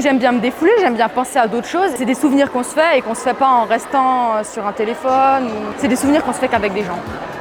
J'aime bien me défouler, j'aime bien penser à d'autres choses. C'est des souvenirs qu'on se fait et qu'on se fait pas en restant sur un téléphone. C'est des souvenirs qu'on se fait qu'avec des gens.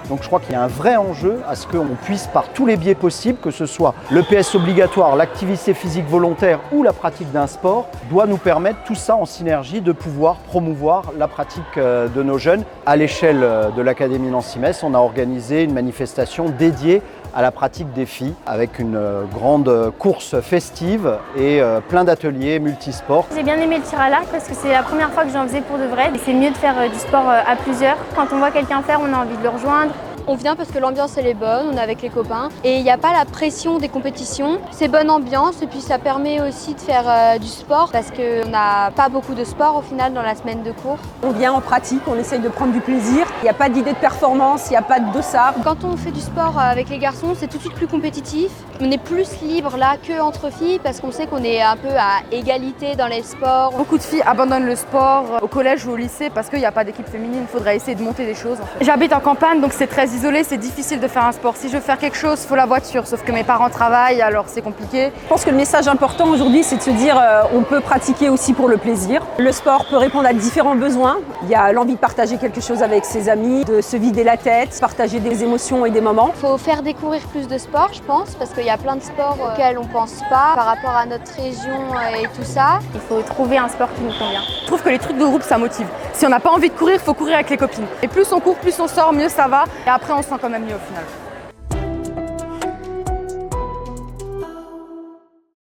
Donc je crois qu'il y a un vrai enjeu à ce qu'on puisse par tous les biais possibles, que ce soit le PS obligatoire, l'activité physique volontaire ou la pratique d'un sport, doit nous permettre tout ça en synergie de pouvoir promouvoir la pratique de nos jeunes. À l'échelle de l'Académie Nancy-Metz, on a organisé une manifestation dédiée à la pratique des filles avec une grande course festive et plein d'ateliers multisports. J'ai bien aimé le tir à l'arc parce que c'est la première fois que j'en faisais pour de vrai. C'est mieux de faire du sport à plusieurs. Quand on voit quelqu'un faire, on a envie de le rejoindre. On vient parce que l'ambiance elle est bonne, on est avec les copains et il n'y a pas la pression des compétitions. C'est bonne ambiance et puis ça permet aussi de faire du sport parce qu'on n'a pas beaucoup de sport au final dans la semaine de cours. On vient en pratique, on essaye de prendre du plaisir. Il n'y a pas d'idée de performance, il n'y a pas de dossard. Quand on fait du sport avec les garçons, c'est tout de suite plus compétitif. On est plus libre là qu'entre filles parce qu'on sait qu'on est un peu à égalité dans les sports. Beaucoup de filles abandonnent le sport au collège ou au lycée parce qu'il n'y a pas d'équipe féminine. Il faudrait essayer de monter des choses. J'habite en campagne, donc c'est très isolé, c'est difficile de faire un sport. Si je veux faire quelque chose, il faut la voiture, sauf que mes parents travaillent, alors c'est compliqué. Je pense que le message important aujourd'hui, c'est de se dire on peut pratiquer aussi pour le plaisir. Le sport peut répondre à différents besoins. Il y a l'envie de partager quelque chose avec ses amis, de se vider la tête, partager des émotions et des moments. Il faut faire découvrir plus de sports, je pense, parce qu'il y a plein de sports auxquels on ne pense pas par rapport à notre région et tout ça. Il faut trouver un sport qui nous convient. Je trouve que les trucs de groupe, ça motive. Si on n'a pas envie de courir, il faut courir avec les copines. Et plus on court, plus on sort, mieux ça va. Et après, on se sent quand même mieux au final.